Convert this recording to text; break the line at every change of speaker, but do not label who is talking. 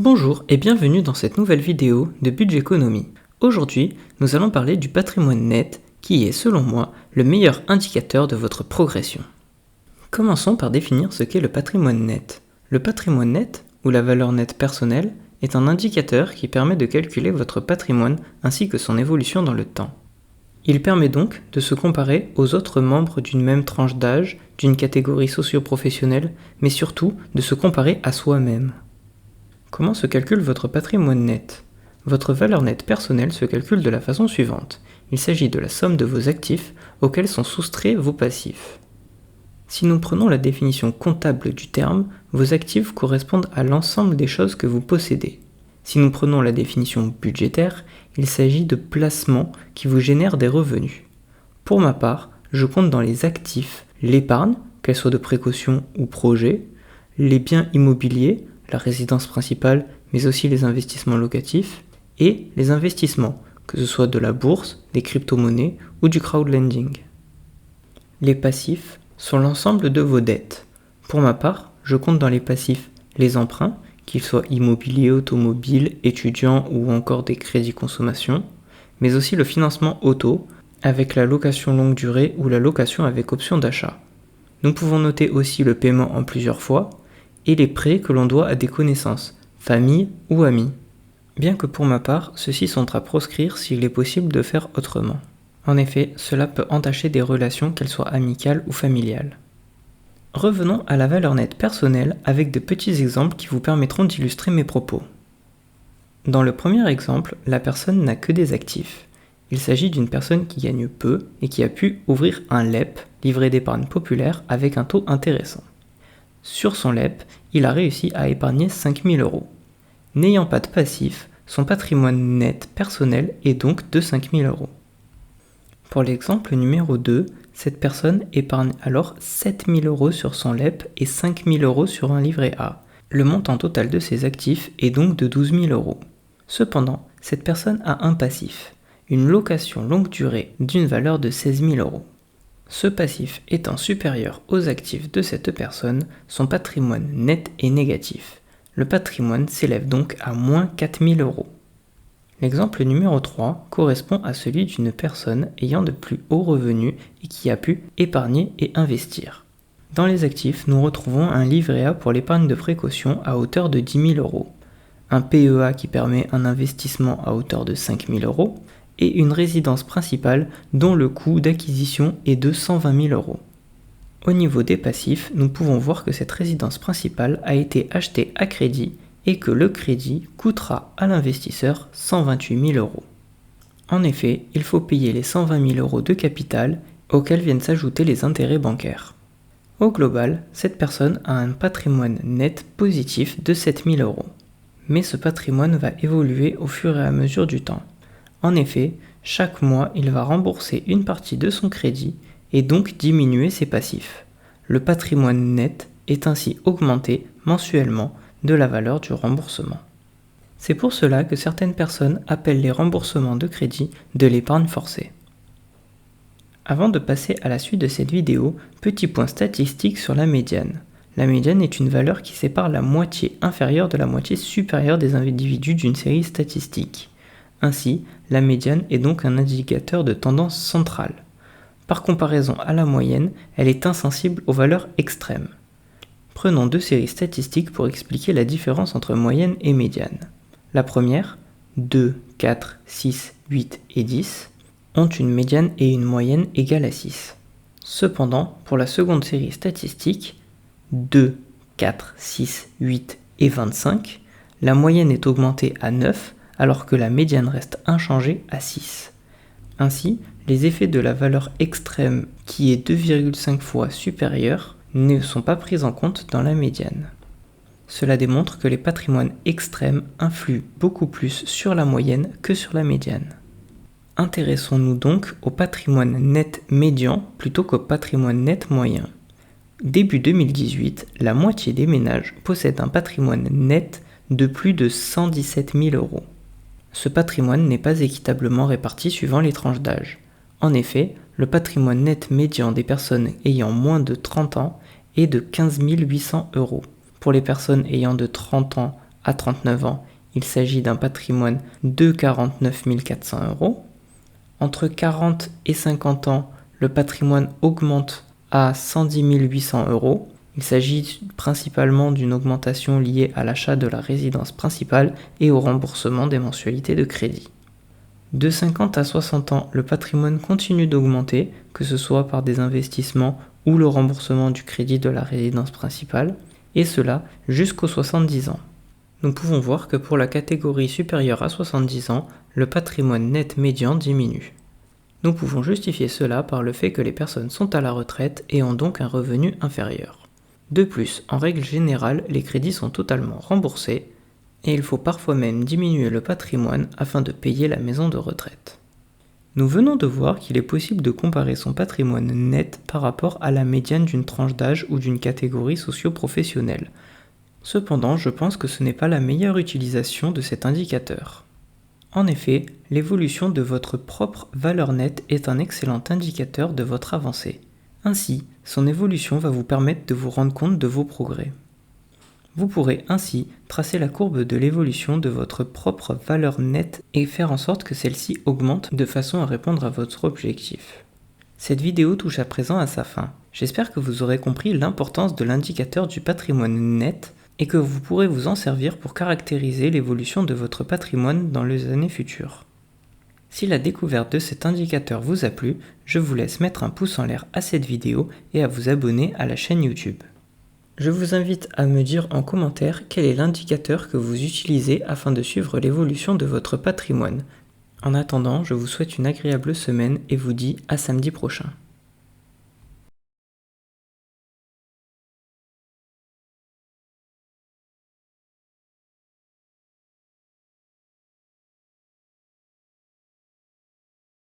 Bonjour et bienvenue dans cette nouvelle vidéo de Budgeconomie. Aujourd'hui, nous allons parler du patrimoine net qui est, selon moi, le meilleur indicateur de votre progression. Commençons par définir ce qu'est le patrimoine net. Le patrimoine net, ou la valeur nette personnelle, est un indicateur qui permet de calculer votre patrimoine ainsi que son évolution dans le temps. Il permet donc de se comparer aux autres membres d'une même tranche d'âge, d'une catégorie socio-professionnelle, mais surtout de se comparer à soi-même. Comment se calcule votre patrimoine net ? Votre valeur nette personnelle se calcule de la façon suivante. Il s'agit de la somme de vos actifs auxquels sont soustraits vos passifs. Si nous prenons la définition comptable du terme, vos actifs correspondent à l'ensemble des choses que vous possédez. Si nous prenons la définition budgétaire, il s'agit de placements qui vous génèrent des revenus. Pour ma part, je compte dans les actifs l'épargne, qu'elle soit de précaution ou projet, les biens immobiliers, la résidence principale, mais aussi les investissements locatifs, et les investissements, que ce soit de la bourse, des crypto-monnaies ou du crowdlending. Les passifs sont l'ensemble de vos dettes. Pour ma part, je compte dans les passifs les emprunts, qu'ils soient immobiliers, automobiles, étudiants ou encore des crédits consommation, mais aussi le financement auto, avec la location longue durée ou la location avec option d'achat. Nous pouvons noter aussi le paiement en plusieurs fois, et les prêts que l'on doit à des connaissances, famille ou amis. Bien que pour ma part, ceux-ci sont à proscrire s'il est possible de faire autrement. En effet, cela peut entacher des relations, qu'elles soient amicales ou familiales. Revenons à la valeur nette personnelle avec de petits exemples qui vous permettront d'illustrer mes propos. Dans le premier exemple, la personne n'a que des actifs. Il s'agit d'une personne qui gagne peu et qui a pu ouvrir un LEP, livret d'épargne populaire, avec un taux intéressant. Sur son LEP, il a réussi à épargner 5 000 €. N'ayant pas de passif, son patrimoine net personnel est donc de 5 000 €. Pour l'exemple numéro 2, cette personne épargne alors 7 000 € sur son LEP et 5 000 € sur un livret A. Le montant total de ses actifs est donc de 12 000 €. Cependant, cette personne a un passif, une location longue durée d'une valeur de 16 000 €. Ce passif étant supérieur aux actifs de cette personne, son patrimoine net est négatif. Le patrimoine s'élève donc à moins 4 000 €. L'exemple numéro 3 correspond à celui d'une personne ayant de plus hauts revenus et qui a pu épargner et investir. Dans les actifs, nous retrouvons un livret A pour l'épargne de précaution à hauteur de 10 000 €, un PEA qui permet un investissement à hauteur de 5 000 € et une résidence principale dont le coût d'acquisition est de 120 000 €. Au niveau des passifs, nous pouvons voir que cette résidence principale a été achetée à crédit et que le crédit coûtera à l'investisseur 128 000 €. En effet, il faut payer les 120 000 € de capital auxquels viennent s'ajouter les intérêts bancaires. Au global, cette personne a un patrimoine net positif de 7 000 €. Mais ce patrimoine va évoluer au fur et à mesure du temps. En effet, chaque mois, il va rembourser une partie de son crédit et donc diminuer ses passifs. Le patrimoine net est ainsi augmenté mensuellement de la valeur du remboursement. C'est pour cela que certaines personnes appellent les remboursements de crédit de l'épargne forcée. Avant de passer à la suite de cette vidéo, petit point statistique sur la médiane. La médiane est une valeur qui sépare la moitié inférieure de la moitié supérieure des individus d'une série statistique. Ainsi, la médiane est donc un indicateur de tendance centrale. Par comparaison à la moyenne, elle est insensible aux valeurs extrêmes. Prenons deux séries statistiques pour expliquer la différence entre moyenne et médiane. La première, 2, 4, 6, 8 et 10, ont une médiane et une moyenne égale à 6. Cependant, pour la seconde série statistique, 2, 4, 6, 8 et 25, la moyenne est augmentée à 9, alors que la médiane reste inchangée à 6. Ainsi, les effets de la valeur extrême qui est 2,5 fois supérieure ne sont pas pris en compte dans la médiane. Cela démontre que les patrimoines extrêmes influent beaucoup plus sur la moyenne que sur la médiane. Intéressons-nous donc au patrimoine net médian plutôt qu'au patrimoine net moyen. Début 2018, la moitié des ménages possèdent un patrimoine net de plus de 117 000 €. Ce patrimoine n'est pas équitablement réparti suivant les tranches d'âge. En effet, le patrimoine net médian des personnes ayant moins de 30 ans est de 15 800 €. Pour les personnes ayant de 30 ans à 39 ans, il s'agit d'un patrimoine de 49 400 euros. Entre 40 et 50 ans, le patrimoine augmente à 110 800 euros. Il s'agit principalement d'une augmentation liée à l'achat de la résidence principale et au remboursement des mensualités de crédit. De 50 à 60 ans, le patrimoine continue d'augmenter, que ce soit par des investissements ou le remboursement du crédit de la résidence principale, et cela jusqu'aux 70 ans. Nous pouvons voir que pour la catégorie supérieure à 70 ans, le patrimoine net médian diminue. Nous pouvons justifier cela par le fait que les personnes sont à la retraite et ont donc un revenu inférieur. De plus, en règle générale, les crédits sont totalement remboursés et il faut parfois même diminuer le patrimoine afin de payer la maison de retraite. Nous venons de voir qu'il est possible de comparer son patrimoine net par rapport à la médiane d'une tranche d'âge ou d'une catégorie socio-professionnelle. Cependant, je pense que ce n'est pas la meilleure utilisation de cet indicateur. En effet, l'évolution de votre propre valeur nette est un excellent indicateur de votre avancée. Ainsi, son évolution va vous permettre de vous rendre compte de vos progrès. Vous pourrez ainsi tracer la courbe de l'évolution de votre propre valeur nette et faire en sorte que celle-ci augmente de façon à répondre à votre objectif. Cette vidéo touche à présent à sa fin. J'espère que vous aurez compris l'importance de l'indicateur du patrimoine net et que vous pourrez vous en servir pour caractériser l'évolution de votre patrimoine dans les années futures. Si la découverte de cet indicateur vous a plu, je vous laisse mettre un pouce en l'air à cette vidéo et à vous abonner à la chaîne YouTube. Je vous invite à me dire en commentaire quel est l'indicateur que vous utilisez afin de suivre l'évolution de votre patrimoine. En attendant, je vous souhaite une agréable semaine et vous dis à samedi prochain.